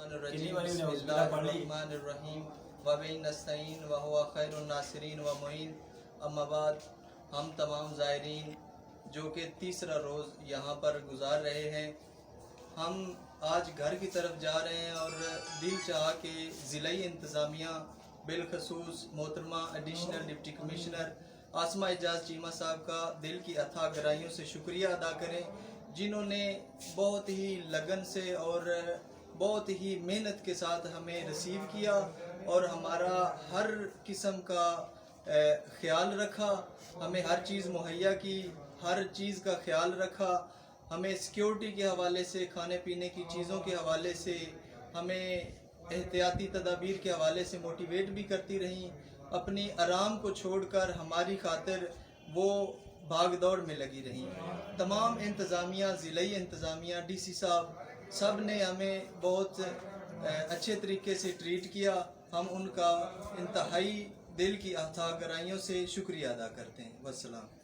बिस्मिल्लाहिर्रहमानिर्रहीम वबिही नस्तईन वहुवा खैरुन नासिरीन व मुईन। अम्मा बाद, हम तमाम ज़ायरीन जो कि तीसरा रोज़ यहाँ पर गुजार रहे हैं, हम आज घर की तरफ जा रहे हैं और दिल चाह के ज़िलाई इंतज़ामिया बिलखसूस मोहतरमा एडिशनल डिप्टी कमिश्नर आसमा एजाज चीमा साहब का दिल की अथाह गहराइयों से शुक्रिया अदा करें, जिन्होंने बहुत ही लगन से और बहुत ही मेहनत के साथ हमें रिसीव किया और हमारा हर किस्म का ख्याल रखा, हमें हर चीज़ मुहैया की, हर चीज़ का ख्याल रखा, हमें सिक्योरिटी के हवाले से, खाने पीने की चीज़ों के हवाले से, हमें एहतियाती तदाबीर के हवाले से मोटिवेट भी करती रहीं। अपनी आराम को छोड़कर हमारी खातिर वो भाग दौड़ में लगी रहीं। तमाम इंतज़ामिया, ज़िलाई इंतज़ामिया, डीसी साहब, सब ने हमें बहुत अच्छे तरीके से ट्रीट किया। हम उनका इंतहाई दिल की अथाह गहराइयों से शुक्रिया अदा करते हैं। वस्सलाम।